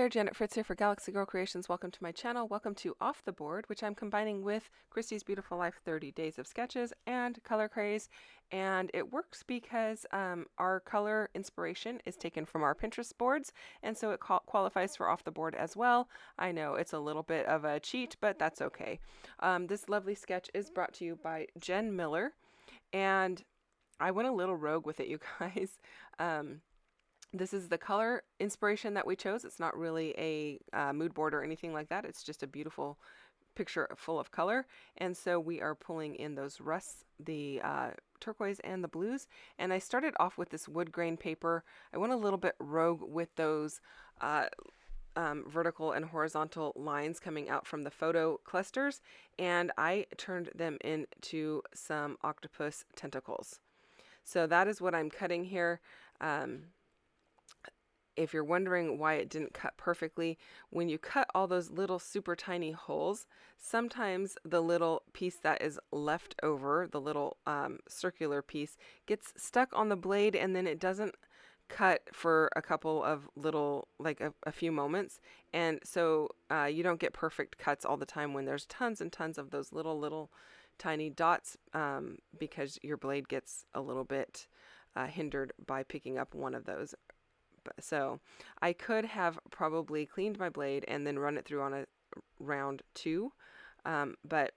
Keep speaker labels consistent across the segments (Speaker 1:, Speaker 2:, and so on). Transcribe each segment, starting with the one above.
Speaker 1: there, Janet Fritz here for Galaxy Girl Creations. Welcome to my channel. Welcome to Off the Board, which I'm combining with Christie's Beautiful Life 30 Days of Sketches and Color Craze. And it works because our color inspiration is taken from our Pinterest boards, and so it qualifies for Off the Board as well. I know it's a little bit of a cheat, but that's okay. This lovely sketch is brought to you by Jen Miller, and I went a little rogue with it, you guys. This is the color inspiration that we chose. It's not really a mood board or anything like that. It's just a beautiful picture full of color. And so we are pulling in those rusts, the turquoise and the blues. And I started off with this wood grain paper. I went a little bit rogue with those vertical and horizontal lines coming out from the photo clusters. And I turned them into some octopus tentacles. So that is what I'm cutting here. If you're wondering why it didn't cut perfectly, when you cut all those little super tiny holes, sometimes the little piece that is left over, the little circular piece, gets stuck on the blade and then it doesn't cut for a couple of little, like a few moments. And so you don't get perfect cuts all the time when there's tons and tons of those little tiny dots because your blade gets a little bit hindered by picking up one of those. So I could have probably cleaned my blade and then run it through on a round 2, but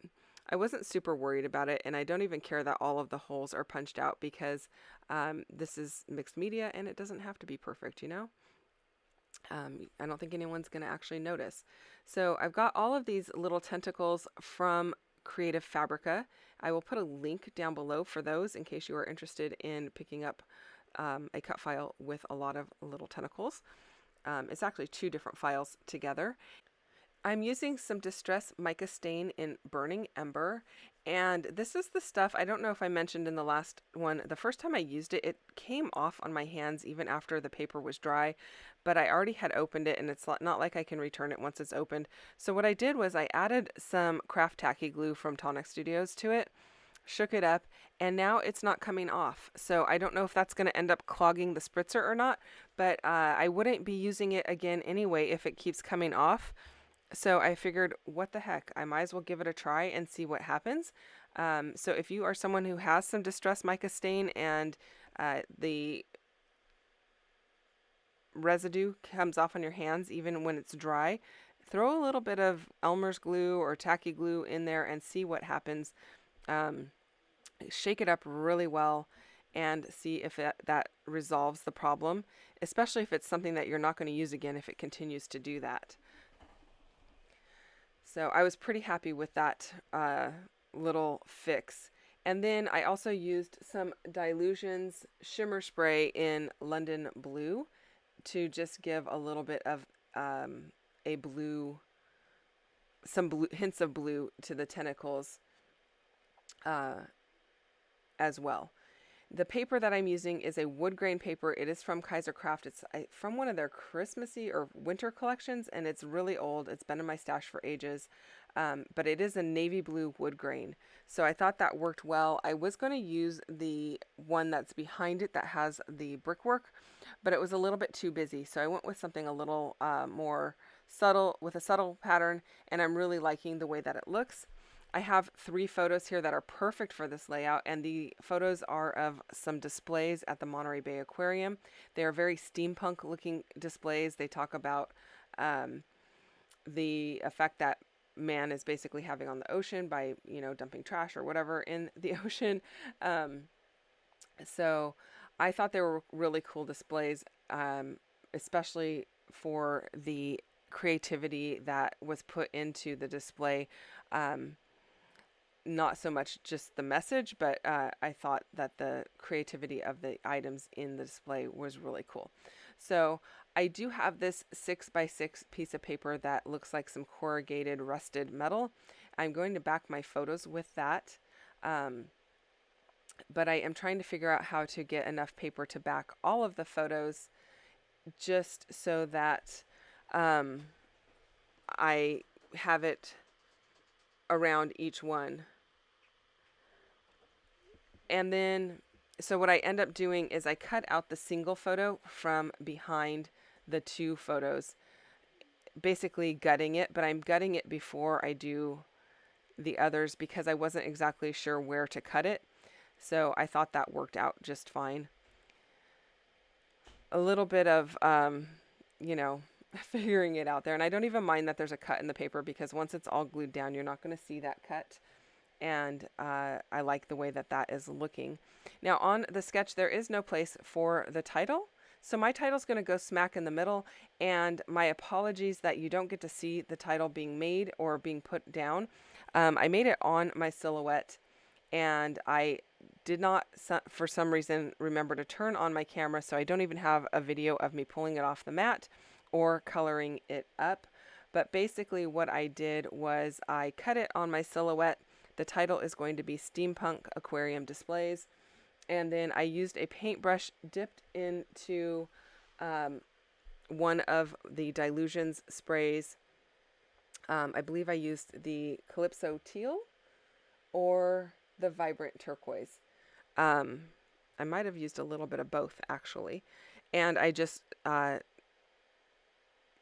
Speaker 1: I wasn't super worried about it, and I don't even care that all of the holes are punched out because this is mixed media and it doesn't have to be perfect, you know? I don't think anyone's going to actually notice. So I've got all of these little tentacles from Creative Fabrica. I will put a link down below for those in case you are interested in picking up a cut file with a lot of little tentacles. It's actually 2 different files together. I'm using some Distress Mica Stain in Burning Ember, and this is the stuff, I don't know if I mentioned in the last one, the first time I used it, it came off on my hands even after the paper was dry, but I already had opened it and it's not like I can return it once it's opened. So what I did was I added some craft tacky glue from Tonic Studios to it, shook it up, and now it's not coming off. So I don't know if that's going to end up clogging the spritzer or not, but I wouldn't be using it again anyway if it keeps coming off. So I figured, what the heck, I might as well give it a try and see what happens. So if you are someone who has some Distress Mica Stain and the residue comes off on your hands even when it's dry, throw a little bit of Elmer's glue or tacky glue in there and see what happens. Shake it up really well and see if that resolves the problem, especially if it's something that you're not going to use again if it continues to do that. So I was pretty happy with that little fix. And then I also used some Dylusions Shimmer Spray in London Blue to just give a little bit of a blue, some blue, hints of blue to the tentacles as well. The paper that I'm using is a wood grain paper. It is from Kaiser Craft. It's from one of their Christmassy or winter collections, and it's really old. It's been in my stash for ages, but it is a navy blue wood grain. So I thought that worked well. I was going to use the one that's behind it that has the brickwork, but it was a little bit too busy. So I went with something a little more subtle, with a subtle pattern, and I'm really liking the way that it looks. I have 3 photos here that are perfect for this layout, and the photos are of some displays at the Monterey Bay Aquarium. They are very steampunk looking displays. They talk about the effect that man is basically having on the ocean by, you know, dumping trash or whatever in the ocean. So I thought they were really cool displays, especially for the creativity that was put into the display. Not so much just the message, but I thought that the creativity of the items in the display was really cool. So I do have this 6x6 piece of paper that looks like some corrugated rusted metal. I'm going to back my photos with that, but I am trying to figure out how to get enough paper to back all of the photos just so that I have it around each one. And then, so what I end up doing is I cut out the single photo from behind the 2 photos basically gutting it, but I'm gutting it before I do the others because I wasn't exactly sure where to cut it. So I thought that worked out just fine. A little bit of, you know, figuring it out there. And I don't even mind that there's a cut in the paper because once it's all glued down, you're not going to see that cut. And I like the way that that is looking. Now on the sketch, there is no place for the title. So my title's going to go smack in the middle, and my apologies that you don't get to see the title being made or being put down. I made it on my silhouette, and I did not, for some reason, remember to turn on my camera, so I don't even have a video of me pulling it off the mat or coloring it up. But basically what I did was I cut it on my silhouette. The title is going to be Steampunk Aquarium Displays. And then I used a paintbrush dipped into one of the Dylusions sprays. I believe I used the Calypso Teal or the Vibrant Turquoise. I might have used a little bit of both, actually. And I just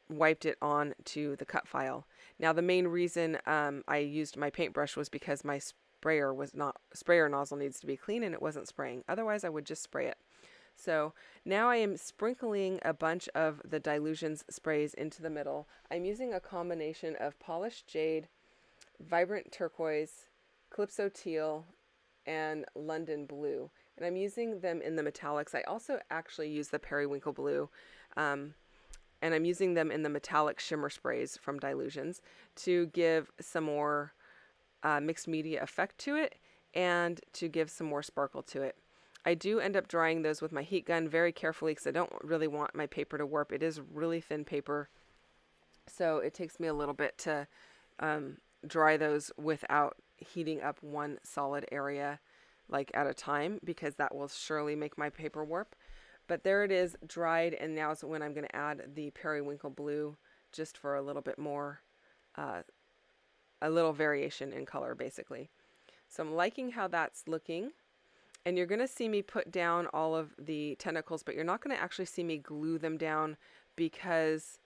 Speaker 1: wiped it on to the cut file. Now, the main reason I used my paintbrush was because my sprayer nozzle needs to be clean and it wasn't spraying. Otherwise, I would just spray it. So now I am sprinkling a bunch of the Dylusions sprays into the middle. I'm using a combination of polished jade, vibrant turquoise, Calypso teal, and London blue. And I'm using them in the metallics. I also actually use the periwinkle blue, and I'm using them in the metallic shimmer sprays from Dylusions to give some more mixed media effect to it and to give some more sparkle to it. I do end up drying those with my heat gun very carefully because I don't really want my paper to warp. It is really thin paper, so it takes me a little bit to dry those without heating up one solid area like at a time, because that will surely make my paper warp. But there it is, dried, and now is when I'm going to add the periwinkle blue just for a little bit more, a little variation in color basically. So I'm liking how that's looking. And you're going to see me put down all of the tentacles, but you're not going to actually see me glue them down because,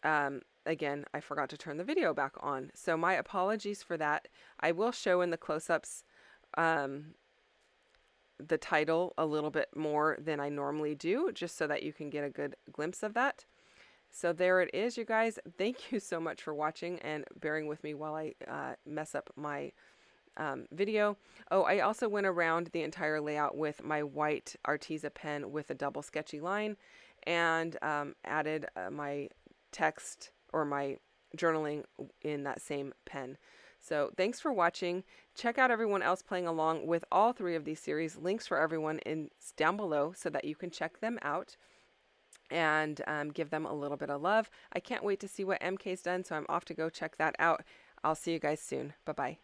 Speaker 1: again, I forgot to turn the video back on. So my apologies for that. I will show in the close-ups the title a little bit more than I normally do, just so that you can get a good glimpse of that. So there it is, you guys. Thank you so much for watching and bearing with me while I mess up my video. Oh, I also went around the entire layout with my white Arteza pen with a double sketchy line and added my text or my journaling in that same pen. So thanks for watching. Check out everyone else playing along with all three of these series. Links for everyone is down below so that you can check them out and give them a little bit of love. I can't wait to see what MK's done, so I'm off to go check that out. I'll see you guys soon. Bye-bye.